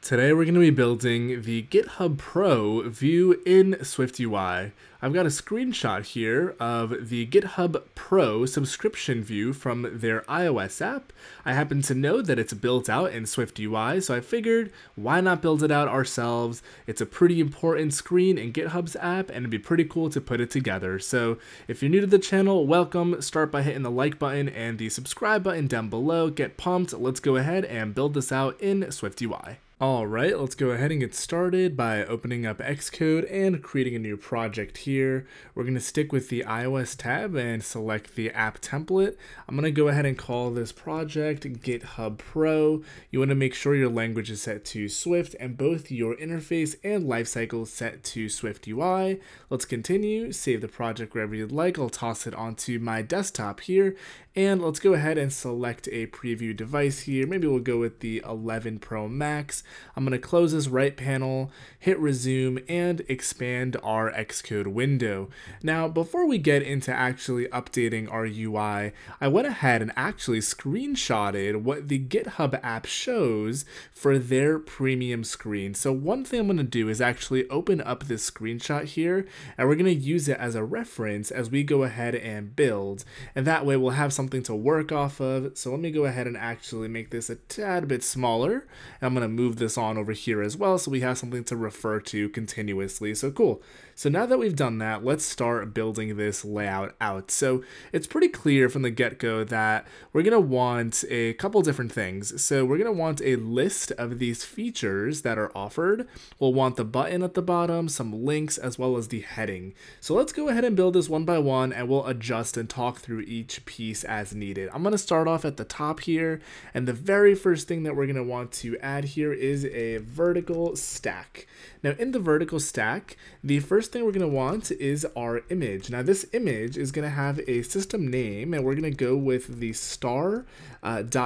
Today we're going to be building the GitHub Pro view in SwiftUI. I've got a screenshot here of the GitHub Pro subscription view from their iOS app. I happen to know that it's built out in SwiftUI, so I figured why not build it out ourselves. It's a pretty important screen in GitHub's app and it'd be pretty cool to put it together. So if you're new to the channel, welcome. Start by hitting the like button and the subscribe button down below. Get pumped. Let's go ahead and build this out in SwiftUI. Alright, let's go ahead and get started by opening up Xcode and creating a new project here. We're going to stick with the iOS tab and select the app template. I'm going to go ahead and call this project GitHub Pro. You want to make sure your language is set to Swift and both your interface and lifecycle set to SwiftUI. Let's continue, save the project wherever you'd like. I'll toss it onto my desktop here. And let's go ahead and select a preview device here. Maybe we'll go with the 11 Pro Max. I'm going to close this right panel, hit resume, and expand our Xcode window. Now, before we get into actually updating our UI, I went ahead and actually screenshotted what the GitHub app shows for their premium screen. So one thing I'm going to do is actually open up this screenshot here, and we're going to use it as a reference as we go ahead and build. And that way we'll have something to work off of. So let me go ahead and actually make this a tad bit smaller. And I'm going to move this on over here as well so we have something to refer to continuously. So cool. So now that we've done that, let's start building this layout out. So it's pretty clear from the get-go that we're going to want a couple different things. So we're going to want a list of these features that are offered. We'll want the button at the bottom, some links, as well as the heading. So let's go ahead and build this one by one and we'll adjust and talk through each piece as needed. I'm going to start off at the top here, and the very first thing that we're going to want to add here is a vertical stack. Now in the vertical stack, the first thing we're going to want is our image. Now this image is going to have a system name, and we're going to go with the star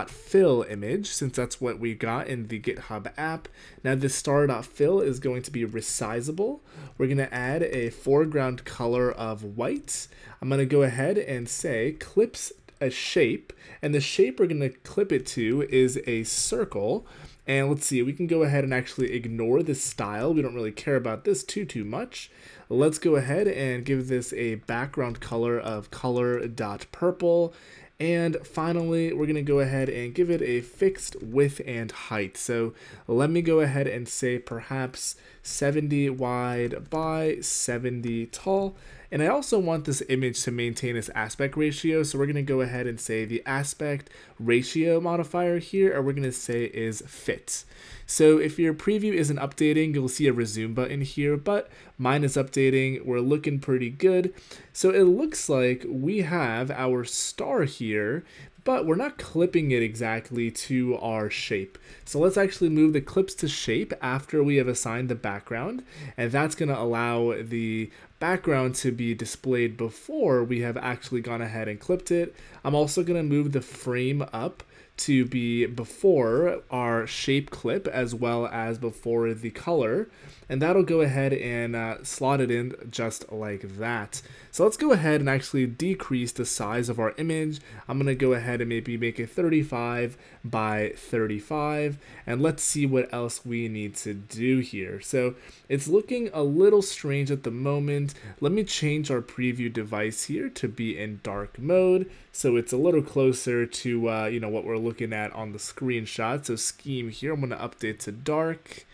.fill image, since that's what we got in the GitHub app. Now this star.fill is going to be resizable. We're going to add a foreground color of white. I'm going to go ahead and say clips a shape, and the shape we're going to clip it to is a circle. And let's see, we can go ahead and actually ignore the style. We don't really care about this too much. Let's go ahead and give this a background color of color.purple. And finally, we're going to go ahead and give it a fixed width and height. So let me go ahead and say perhaps 70 wide by 70 tall. And I also want this image to maintain its aspect ratio. So we're going to go ahead and say the aspect ratio modifier here, or we're going to say is fit. So if your preview isn't updating, you'll see a resume button here, but mine is updating. We're looking pretty good. So it looks like we have our star here, but we're not clipping it exactly to our shape. So let's actually move the clips to shape after we have assigned the background, and that's going to allow the background to be displayed before we have actually gone ahead and clipped it. I'm also going to move the frame up to be before our shape clip as well as before the color, and that'll go ahead and slot it in just like that. So let's go ahead and actually decrease the size of our image. I'm going to go ahead and maybe make it 35 by 35, and let's see what else we need to do here. So it's looking a little strange at the moment. Let me change our preview device here to be in dark mode, so it's a little closer to what we're looking at on the screenshot. So scheme here, I'm going to update to dark.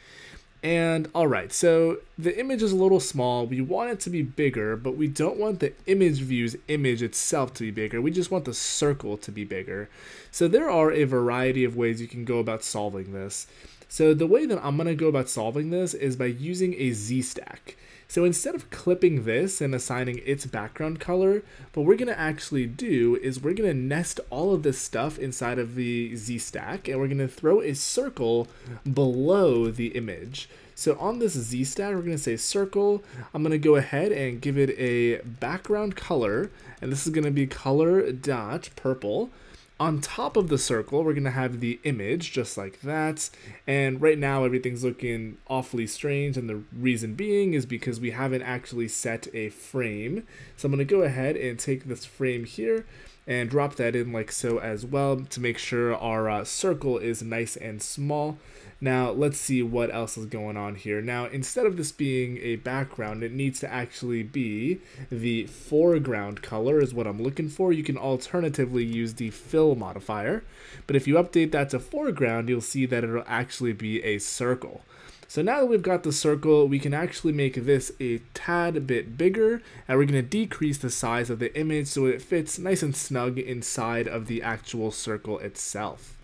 And alright, so the image is a little small. We want it to be bigger, but we don't want the image view's image itself to be bigger. We just want the circle to be bigger. So there are a variety of ways you can go about solving this. So the way that I'm going to go about solving this is by using a ZStack. So instead of clipping this and assigning its background color, what we're going to actually do is we're going to nest all of this stuff inside of the ZStack, and we're going to throw a circle below the image. So on this ZStack, we're going to say circle. I'm going to go ahead and give it a background color, and this is going to be color.purple. On top of the circle, we're going to have the image just like that. And right now everything's looking awfully strange, and the reason being is because we haven't actually set a frame. So I'm going to go ahead and take this frame here, and drop that in like so as well to make sure our circle is nice and small. Now let's see what else is going on here. Now instead of this being a background, it needs to actually be the foreground color is what I'm looking for. You can alternatively use the fill modifier, but if you update that to foreground, you'll see that it'll actually be a circle. So now that we've got the circle, we can actually make this a tad bit bigger, and we're going to decrease the size of the image so it fits nice and snug inside of the actual circle itself.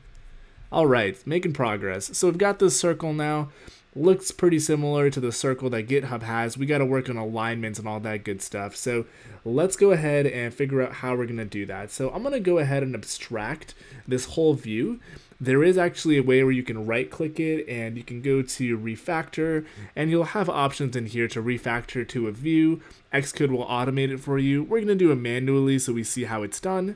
Alright, making progress. So we've got this circle now. Looks pretty similar to the circle that GitHub has. We got to work on alignments and all that good stuff. So let's go ahead and figure out how we're going to do that. So I'm going to go ahead and abstract this whole view. There is actually a way where you can right click it and you can go to Refactor, and you'll have options in here to refactor to a view. Xcode will automate it for you. We're going to do it manually so we see how it's done.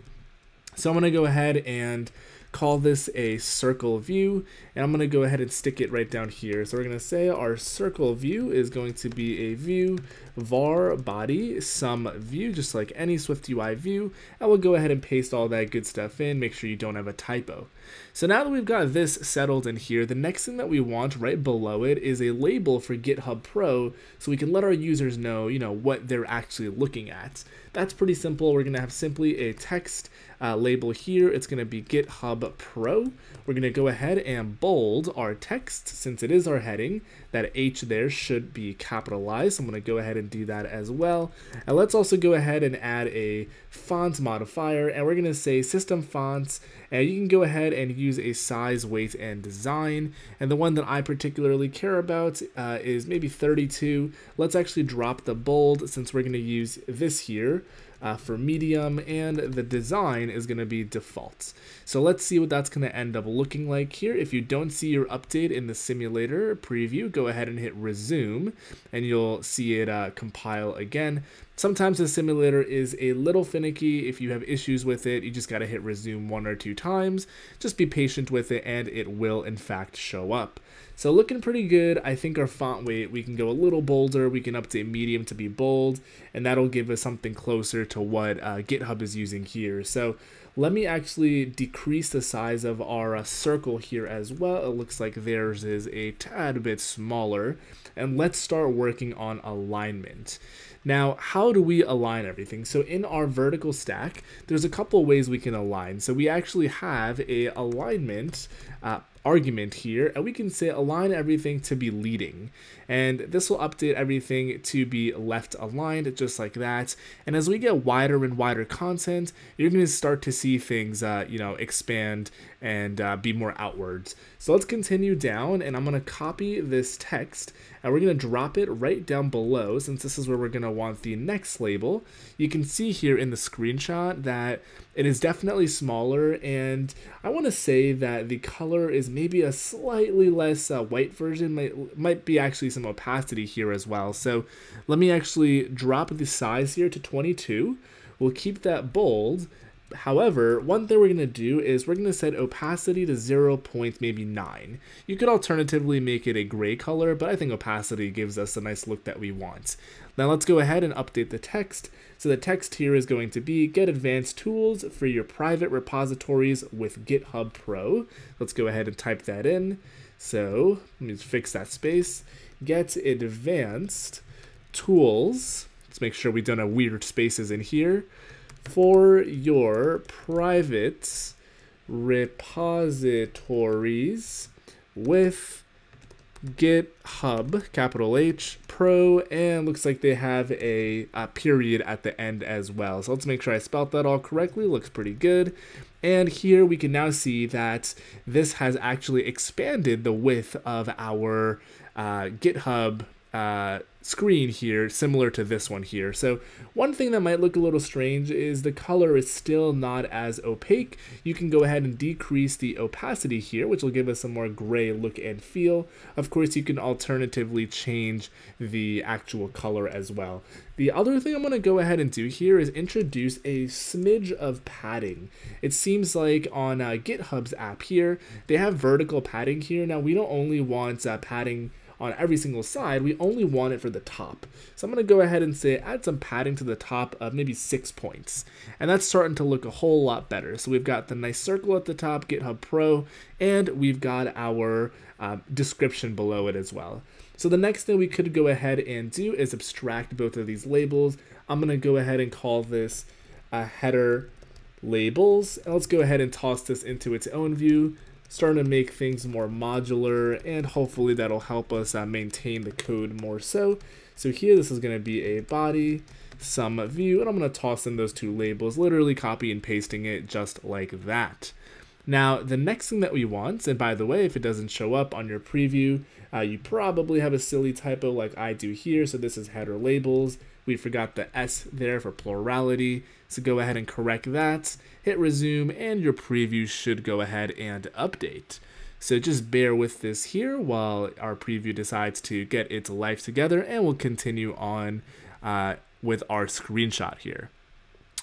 So I'm going to go ahead and call this a circle view, and I'm going to go ahead and stick it right down here. So we're going to say our circle view is going to be a view var body some view, just like any SwiftUI view, and we'll go ahead and paste all that good stuff in. Make sure you don't have a typo. So now that we've got this settled in here, the next thing that we want right below it is a label for GitHub Pro, so we can let our users know, what they're actually looking at. That's pretty simple. We're going to have simply a text label here. It's going to be GitHub Pro. We're going to go ahead and bold our text since it is our heading. That H there should be capitalized. So I'm going to go ahead and do that as well. And let's also go ahead and add a font modifier, and we're going to say system fonts, and you can go ahead and use a size, weight, and design. And the one that I particularly care about is maybe 32. Let's actually drop the bold since we're going to use this here for medium, and the design is going to be default. So let's see what that's going to end up looking like here. If you don't see your update in the simulator preview, go ahead and hit resume, and you'll see it compile again. Sometimes the simulator is a little finicky. If you have issues with it, you just got to hit resume 1 or 2 times. Just be patient with it, and it will in fact show up. So looking pretty good. I think our font weight, we can go a little bolder. We can update medium to be bold, and that'll give us something closer to what GitHub is using here. So let me actually decrease the size of our circle here as well. It looks like theirs is a tad bit smaller, and let's start working on alignment. Now, how do we align everything? So in our vertical stack, there's a couple ways we can align. So we actually have a alignment argument here, and we can say align everything to be leading, and this will update everything to be left aligned just like that. And as we get wider and wider content, you're going to start to see things expand and be more outwards. So let's continue down, and I'm going to copy this text, and we're going to drop it right down below since this is where we're going to want the next label. You can see here in the screenshot that it is definitely smaller, and I want to say that the color is maybe a slightly less white version. Might be actually some opacity here as well. So let me actually drop the size here to 22. We'll keep that bold. However, one thing we're going to do is we're going to set opacity to 0.9. You could alternatively make it a gray color, but I think opacity gives us the nice look that we want. Now let's go ahead and update the text. So the text here is going to be get advanced tools for your private repositories with GitHub Pro. Let's go ahead and type that in. So let me fix that space. Get advanced tools. Let's make sure we don't have weird spaces in here. For your private repositories with GitHub, capital H, Pro, and looks like they have a period at the end as well. So let's make sure I spelled that all correctly. Looks pretty good. And here we can now see that this has actually expanded the width of our GitHub screen here, similar to this one here. So one thing that might look a little strange is the color is still not as opaque. You can go ahead and decrease the opacity here, which will give us a more gray look and feel. Of course, you can alternatively change the actual color as well. The other thing I'm going to go ahead and do here is introduce a smidge of padding. It seems like on GitHub's app here, they have vertical padding here. Now we don't only want padding on every single side. We only want it for the top. So I'm going to go ahead and say add some padding to the top of maybe 6 points. And that's starting to look a whole lot better. So we've got the nice circle at the top, GitHub Pro, and we've got our description below it as well. So the next thing we could go ahead and do is abstract both of these labels. I'm going to go ahead and call this header labels. And let's go ahead and toss this into its own view, starting to make things more modular, and hopefully that'll help us maintain the code more so. So here this is going to be a body, some view, and I'm going to toss in those 2 labels, literally copy and pasting it just like that. Now, the next thing that we want, and by the way, if it doesn't show up on your preview, you probably have a silly typo like I do here. So this is header labels. We forgot the S there for plurality. So go ahead and correct that, hit resume, and your preview should go ahead and update. So just bear with this here while our preview decides to get its life together, and we'll continue on with our screenshot here.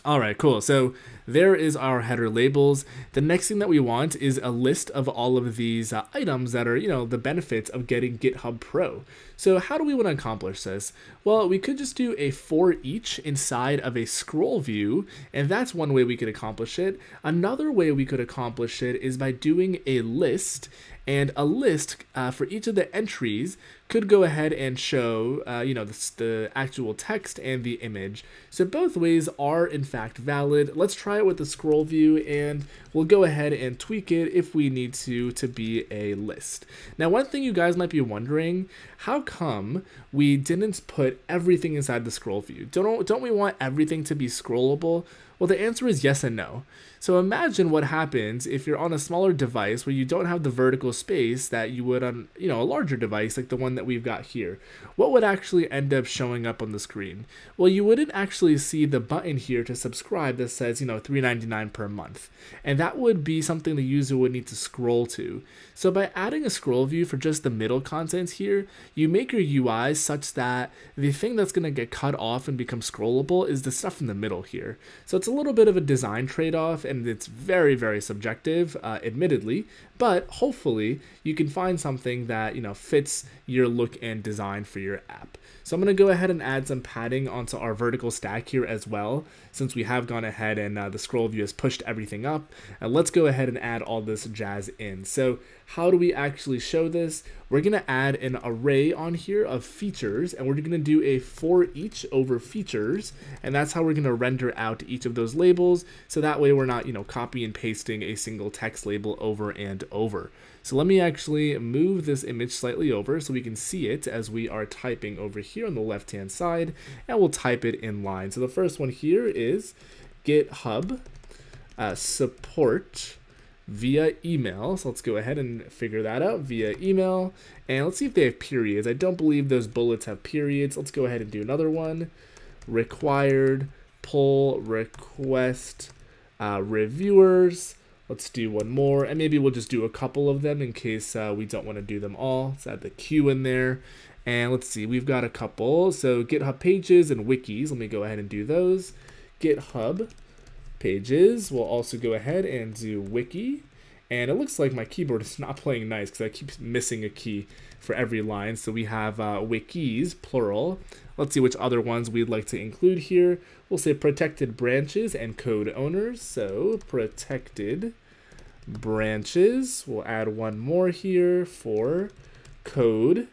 All right, cool. So there is our header labels. The next thing that we want is a list of all of these items that are, the benefits of getting GitHub Pro. So how do we want to accomplish this? Well, we could just do a for each inside of a scroll view, and that's one way we could accomplish it. Another way we could accomplish it is by doing a list, and a list for each of the entries could go ahead and show, the actual text and the image. So both ways are in fact valid. Let's try it with the scroll view, and we'll go ahead and tweak it if we need to be a list. Now, one thing you guys might be wondering, how come we didn't put everything inside the scroll view? Don't we want everything to be scrollable? Well, the answer is yes and no. So imagine what happens if you're on a smaller device where you don't have the vertical space that you would on, a larger device like the one that we've got here. What would actually end up showing up on the screen? Well, you wouldn't actually see the button here to subscribe that says, $3.99 per month. And that would be something the user would need to scroll to. So by adding a scroll view for just the middle content here, you make your UI such that the thing that's going to get cut off and become scrollable is the stuff in the middle here. So it's a little bit of a design trade-off, and it's very, very subjective, admittedly, but hopefully you can find something that, fits your look and design for your app. So I'm going to go ahead and add some padding onto our vertical stack here as well, since we have gone ahead and the scroll view has pushed everything up. And let's go ahead and add all this jazz in. So how do we actually show this? We're going to add an array on here of features, and we're going to do a for each over features, and that's how we're going to render out each of those labels, so that way we're not, copy and pasting a single text label over and over. So let me actually move this image slightly over so we can see it as we are typing over here on the left-hand side, and we'll type it in line. So the first one here is GitHub support via email. So let's go ahead and figure that out via email. And let's see if they have periods. I don't believe those bullets have periods. Let's go ahead and do another one. Required pull request reviewers. Let's do one more, and maybe we'll just do a couple of them in case we don't want to do them all. Let's add the Q in there. And let's see, we've got a couple. So GitHub pages and wikis. Let me go ahead and do those. GitHub pages. We'll also go ahead and do wiki. And it looks like my keyboard is not playing nice because I keep missing a key for every line. So we have wikis, plural. Let's see which other ones we'd like to include here. We'll say protected branches and code owners. So protected branches. We'll add one more here for code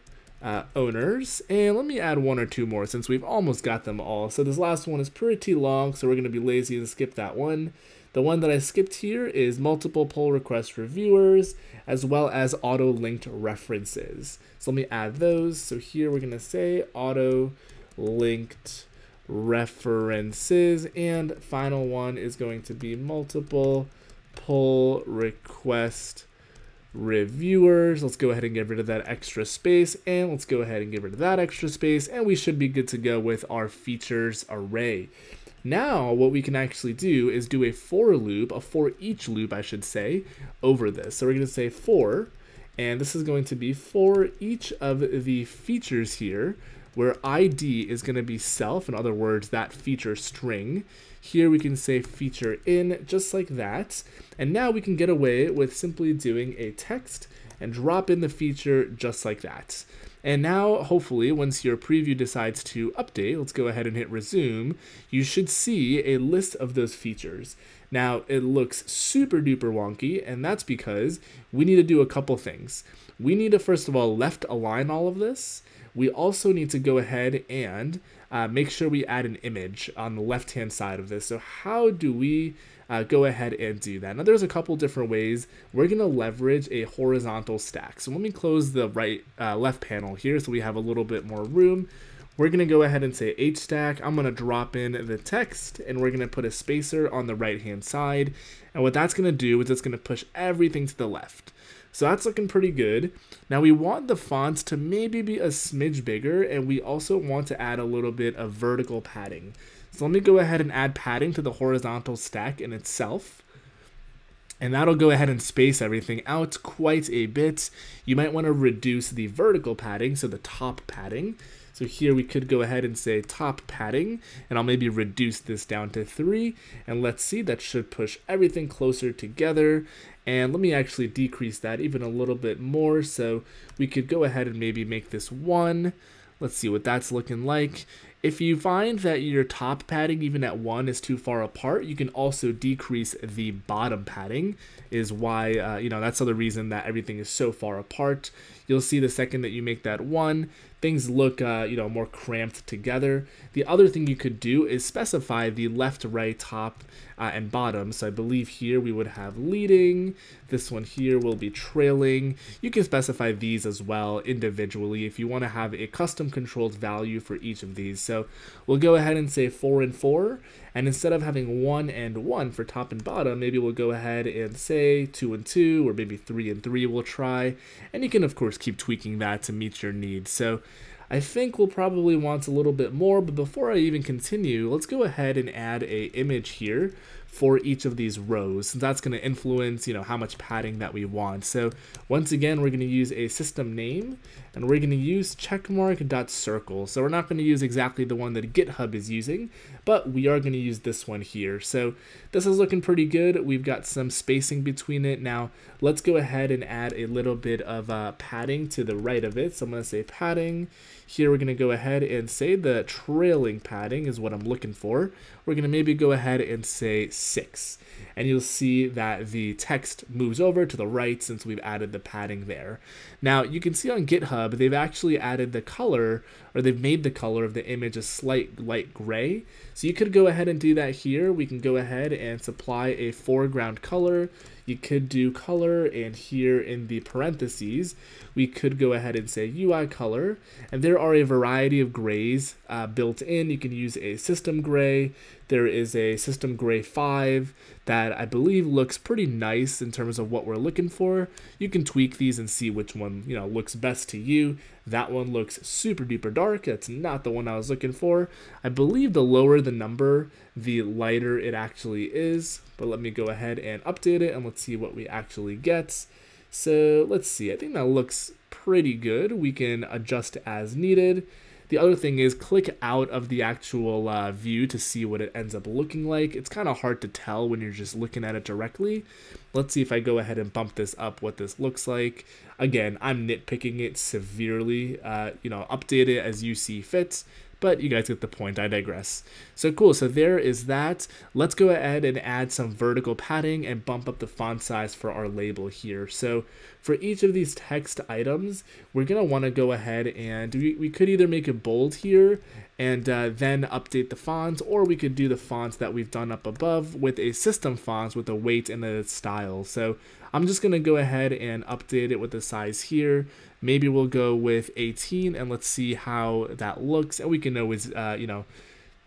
owners. And let me add one or two more since we've almost got them all. So this last one is pretty long, so we're going to be lazy and skip that one. The one that I skipped here is multiple pull request reviewers, as well as auto-linked references. So let me add those. So here we're going to say auto-linked references, and final one is going to be multiple pull request reviewers. Let's go ahead and get rid of that extra space, and let's go ahead and get rid of that extra space, and we should be good to go with our features array. Now what we can actually do is do a for loop, a for each loop I should say, over this. So we're going to say for, and this is going to be for each of the features here, where ID is going to be self, in other words, that feature string. Here we can say feature in, just like that. And now we can get away with simply doing a text and drop in the feature just like that. And now, hopefully, once your preview decides to update, let's go ahead and hit resume, you should see a list of those features. Now, it looks super duper wonky, and that's because we need to do a couple things. We need to, first of all, left align all of this. We also need to go ahead and make sure we add an image on the left-hand side of this. So how do we go ahead and do that? Now, there's a couple different ways. We're going to leverage a horizontal stack. So let me close the left panel here so we have a little bit more room. We're going to go ahead and say HStack. I'm going to drop in the text, and we're going to put a spacer on the right-hand side. And what that's going to do is it's going to push everything to the left. So that's looking pretty good. Now we want the fonts to maybe be a smidge bigger, and we also want to add a little bit of vertical padding. So let me go ahead and add padding to the horizontal stack in itself. And that'll go ahead and space everything out quite a bit. You might want to reduce the vertical padding, so the top padding. So here we could go ahead and say top padding, and I'll maybe reduce this down to 3. And let's see, that should push everything closer together. And let me actually decrease that even a little bit more. So we could go ahead and maybe make this 1. Let's see what that's looking like. If you find that your top padding even at 1 is too far apart, you can also decrease the bottom padding, is why, that's the reason that everything is so far apart. You'll see the second that you make that 1, things look, more cramped together. The other thing you could do is specify the left, right, top, and bottom. So I believe here we would have leading. This one here will be trailing. You can specify these as well individually if you want to have a custom controlled value for each of these. So we'll go ahead and say 4 and 4. And instead of having 1 and 1 for top and bottom, maybe we'll go ahead and say 2 and 2, or maybe 3 and 3 we'll try. And you can, of course, keep tweaking that to meet your needs. So I think we'll probably want a little bit more, but before I even continue, let's go ahead and add an image here for each of these rows, since that's going to influence, how much padding that we want. So once again, we're going to use a system name, and we're going to use checkmark.circle. So we're not going to use exactly the one that GitHub is using, but we are going to use this one here. So this is looking pretty good. We've got some spacing between it. Now let's go ahead and add a little bit of padding to the right of it. So I'm going to say padding. Here we're going to go ahead and say the trailing padding is what I'm looking for. We're going to maybe go ahead and say 6. And you'll see that the text moves over to the right since we've added the padding there. Now you can see on GitHub they've actually added the color, or they've made the color of the image a slight light gray. So you could go ahead and do that here. We can go ahead and supply a foreground color. You could do color, and here in the parentheses, we could go ahead and say UI color. And there are a variety of grays built in. You can use a system gray. There is a system gray 5 that I believe looks pretty nice in terms of what we're looking for. You can tweak these and see which one, looks best to you. That one looks super duper dark. That's not the one I was looking for. I believe the lower the number, the lighter it actually is. But let me go ahead and update it, and let's see what we actually get. So let's see. I think that looks pretty good. We can adjust as needed. The other thing is click out of the actual view to see what it ends up looking like. It's kind of hard to tell when you're just looking at it directly. Let's see if I go ahead and bump this up, what this looks like. Again, I'm nitpicking it severely. Update it as you see fit. But you guys get the point, I digress. So cool, so there is that. Let's go ahead and add some vertical padding and bump up the font size for our label here. So for each of these text items, we're gonna wanna go ahead and we could either make it bold here and then update the fonts, or we could do the fonts that we've done up above with a system fonts with a weight and a style. So I'm just gonna go ahead and update it with the size here. Maybe we'll go with 18, and let's see how that looks. And we can always,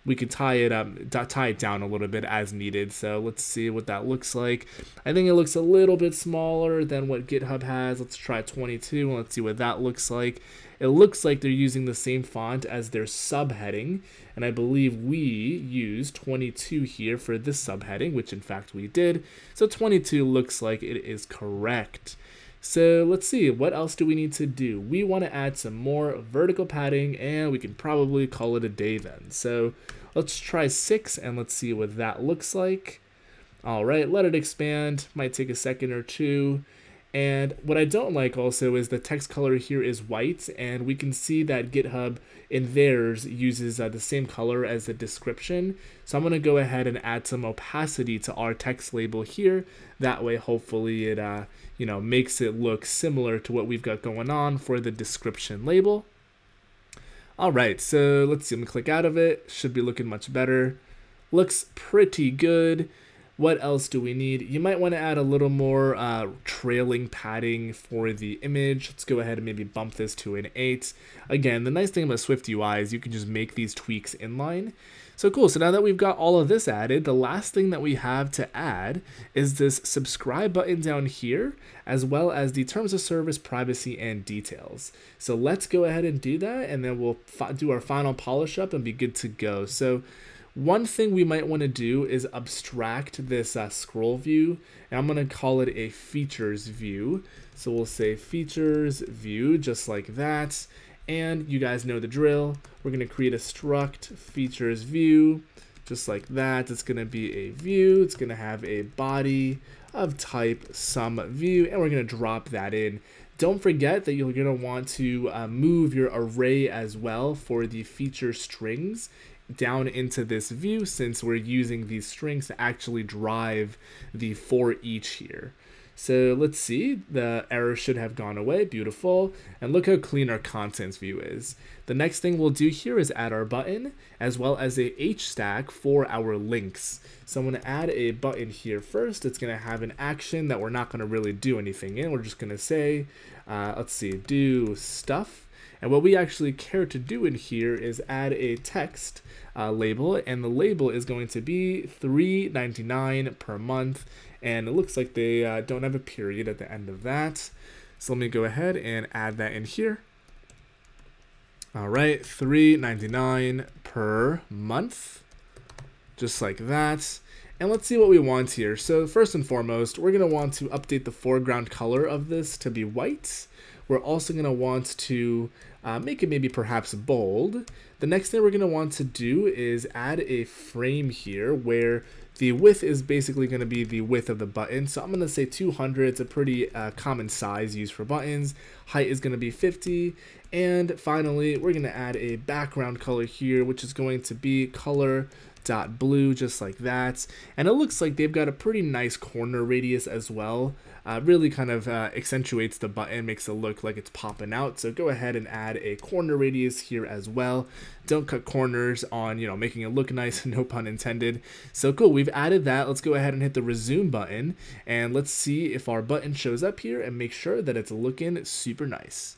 we could tie it down a little bit as needed. So let's see what that looks like. I think it looks a little bit smaller than what GitHub has. Let's try 22, and let's see what that looks like. It looks like they're using the same font as their subheading, and I believe we used 22 here for this subheading, which in fact we did. So 22 looks like it is correct. So let's see, what else do we need to do? We want to add some more vertical padding, and we can probably call it a day then. So let's try 6, and let's see what that looks like. All right, let it expand. Might take a second or two. And what I don't like also is the text color here is white, and we can see that GitHub in theirs uses the same color as the description. So I'm going to go ahead and add some opacity to our text label here. That way, hopefully it makes it look similar to what we've got going on for the description label. All right, so let's see, I'm gonna click out of it. Should be looking much better. Looks pretty good. What else do we need? You might want to add a little more trailing padding for the image. Let's go ahead and maybe bump this to an 8. Again, the nice thing about SwiftUI is you can just make these tweaks inline. So cool, so now that we've got all of this added, the last thing that we have to add is this subscribe button down here, as well as the terms of service, privacy, and details. So let's go ahead and do that, and then we'll do our final polish up and be good to go. So one thing we might want to do is abstract this scroll view, and I'm going to call it a features view. So we'll say features view, just like that. And you guys know the drill. We're going to create a struct features view, just like that. It's going to be a view. It's going to have a body of type some view, and we're going to drop that in. Don't forget that you're going to want to move your array as well for the feature strings down into this view, since we're using these strings to actually drive the for each here. So let's see, the error should have gone away, beautiful. And look how clean our contents view is. The next thing we'll do here is add our button, as well as a Hstack for our links. So I'm gonna add a button here first. It's gonna have an action that we're not gonna really do anything in. We're just gonna say, let's see, do stuff. And what we actually care to do in here is add a text label, and the label is going to be $3.99 per month. And it looks like they don't have a period at the end of that. So let me go ahead and add that in here. All right, $3.99 per month, just like that. And let's see what we want here. So first and foremost, we're gonna want to update the foreground color of this to be white. We're also gonna want to make it maybe perhaps bold. The next thing we're gonna want to do is add a frame here where the width is basically going to be the width of the button. So I'm going to say 200. It's a pretty common size used for buttons. Height is going to be 50. And finally, we're going to add a background color here, which is going to be color.blue, just like that. And it looks like they've got a pretty nice corner radius as well. Really kind of accentuates the button, makes it look like it's popping out. So go ahead and add a corner radius here as well. Don't cut corners on, making it look nice, no pun intended. So cool, we've added that. Let's go ahead and hit the resume button, and let's see if our button shows up here and make sure that it's looking super nice.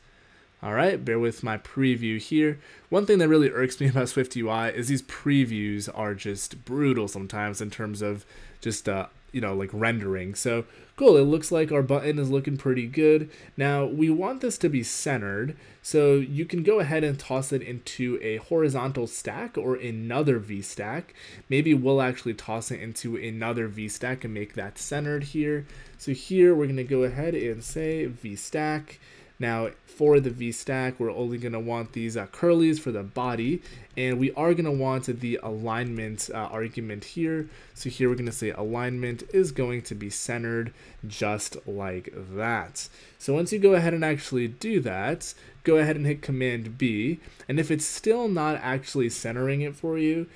All right, bear with my preview here. One thing that really irks me about SwiftUI is these previews are just brutal sometimes in terms of just like rendering. So cool, it looks like our button is looking pretty good. Now we want this to be centered, so you can go ahead and toss it into a horizontal stack or another VStack. Maybe we'll actually toss it into another VStack and make that centered here. So here we're gonna go ahead and say VStack. Now for the VStack, we're only going to want these curlies for the body, and we are going to want the alignment argument here. So here we're going to say alignment is going to be centered just like that. So once you go ahead and actually do that, go ahead and hit Command B, and if it's still not actually centering it for you,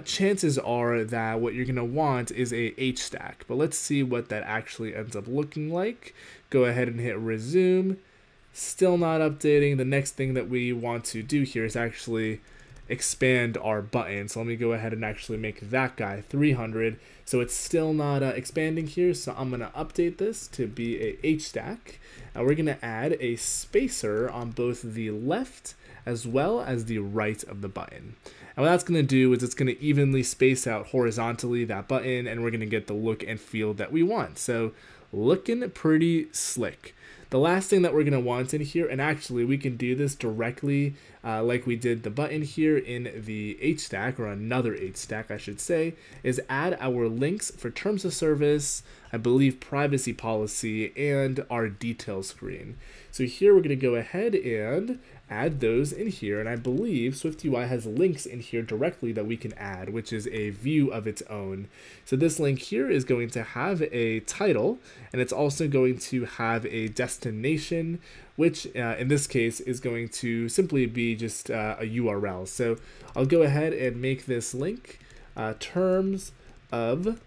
chances are that what you're going to want is a Hstack. But let's see what that actually ends up looking like. Go ahead and hit resume. Still not updating. The next thing that we want to do here is actually expand our button. So let me go ahead and actually make that guy 300. So it's still not expanding here. So I'm going to update this to be a Hstack. And we're going to add a spacer on both the left as well as the right of the button. And what that's going to do is it's going to evenly space out horizontally that button, and we're going to get the look and feel that we want. So looking pretty slick. The last thing that we're going to want in here, and actually we can do this directly like we did the button here in the HStack, or another HStack I should say, is add our links for terms of service, I believe privacy policy, and our detail screen. So here we're going to go ahead and add those in here, and I believe SwiftUI has links in here directly that we can add, which is a view of its own. So this link here is going to have a title, and it's also going to have a destination, which in this case is going to simply be just a URL. So I'll go ahead and make this link terms of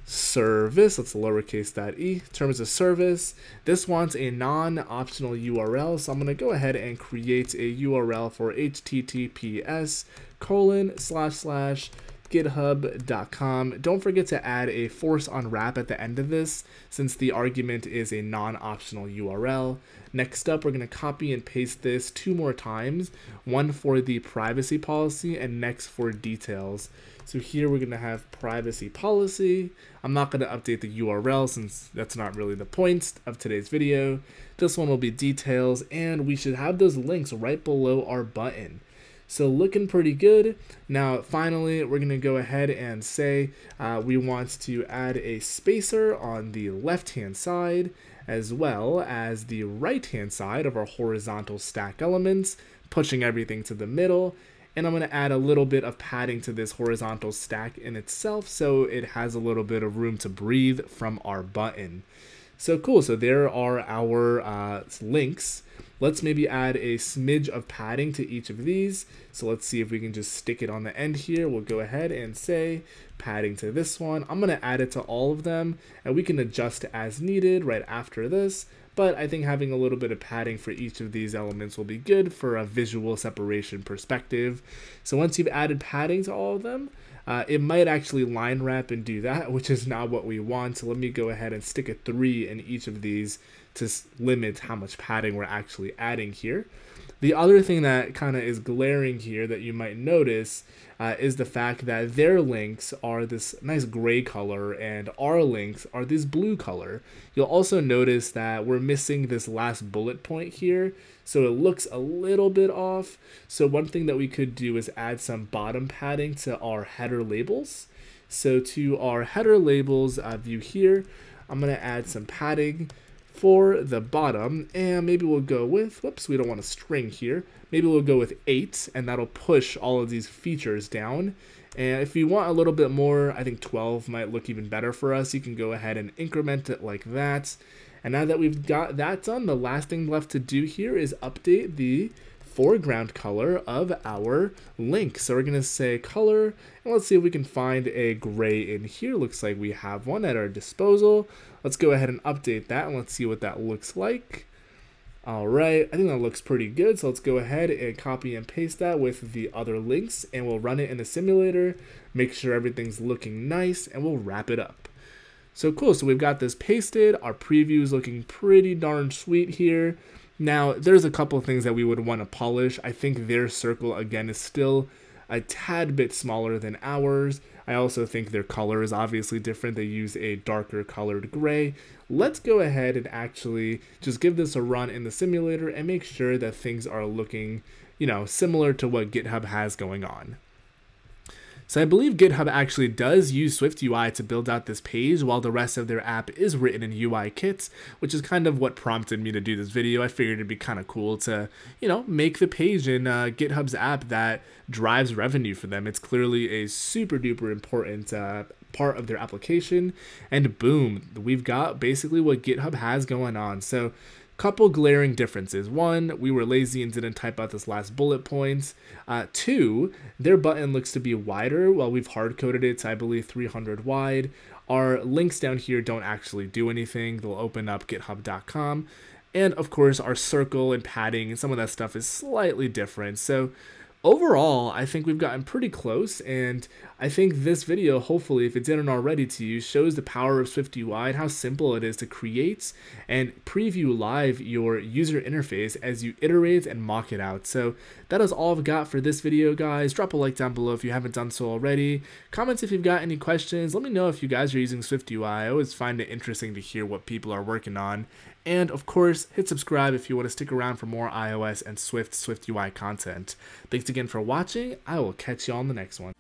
service, let's lowercase .e, terms of service. This wants a non-optional URL, so I'm going to go ahead and create a URL for https://github.com. Don't forget to add a force on wrap at the end of this, since the argument is a non-optional URL. Next up, we're going to copy and paste this 2 more times, one for the privacy policy and next for details. So here we're going to have privacy policy. I'm not going to update the URL since that's not really the point of today's video. This one will be details, and we should have those links right below our button. So looking pretty good. Now finally, we're going to go ahead and say we want to add a spacer on the left hand side as well as the right hand side of our horizontal stack elements, pushing everything to the middle. And I'm going to add a little bit of padding to this horizontal stack in itself so it has a little bit of room to breathe from our button. So cool, so there are our links. Let's maybe add a smidge of padding to each of these. So let's see if we can just stick it on the end here. We'll go ahead and say padding to this one. I'm going to add it to all of them, and we can adjust as needed right after this. But I think having a little bit of padding for each of these elements will be good for a visual separation perspective. So once you've added padding to all of them, it might actually line wrap and do that, which is not what we want. So let me go ahead and stick a 3 in each of these to limit how much padding we're actually adding here. The other thing that kind of is glaring here that you might notice is the fact that their links are this nice gray color and our links are this blue color. You'll also notice that we're missing this last bullet point here, so it looks a little bit off. So one thing that we could do is add some bottom padding to our header labels. So to our header labels view here, I'm going to add some padding for the bottom, and maybe we'll go with, whoops, we don't want a string here. Maybe we'll go with 8, and that'll push all of these features down. And if you want a little bit more, I think 12 might look even better for us. You can go ahead and increment it like that. And now that we've got that done, the last thing left to do here is update the foreground color of our link. So we're going to say color, and let's see if we can find a gray in here. Looks like we have one at our disposal. Let's go ahead and update that, and let's see what that looks like. All right, I think that looks pretty good. So let's go ahead and copy and paste that with the other links, and we'll run it in a simulator, make sure everything's looking nice, and we'll wrap it up. So cool, so we've got this pasted. Our preview is looking pretty darn sweet here. Now, there's a couple of things that we would want to polish. I think their circle, again, is still a tad bit smaller than ours. I also think their color is obviously different. They use a darker colored gray. Let's go ahead and actually just give this a run in the simulator and make sure that things are looking, similar to what GitHub has going on. So I believe GitHub actually does use SwiftUI to build out this page while the rest of their app is written in UI kits, which is kind of what prompted me to do this video. I figured it'd be kind of cool to, make the page in GitHub's app that drives revenue for them. It's clearly a super duper important part of their application, and boom, we've got basically what GitHub has going on. So couple glaring differences. One, we were lazy and didn't type out this last bullet point. 2, their button looks to be wider while we've hard-coded it to, I believe, 300 wide. Our links down here don't actually do anything. They'll open up github.com. And of course, our circle and padding and some of that stuff is slightly different. So overall, I think we've gotten pretty close, and I think this video, hopefully, if it didn't already to you, shows the power of SwiftUI and how simple it is to create and preview live your user interface as you iterate and mock it out. So that is all I've got for this video, guys. Drop a like down below if you haven't done so already. Comments if you've got any questions. Let me know if you guys are using SwiftUI. I always find it interesting to hear what people are working on. And of course, hit subscribe if you want to stick around for more iOS and SwiftUI content. Thanks again for watching. I will catch you on the next one.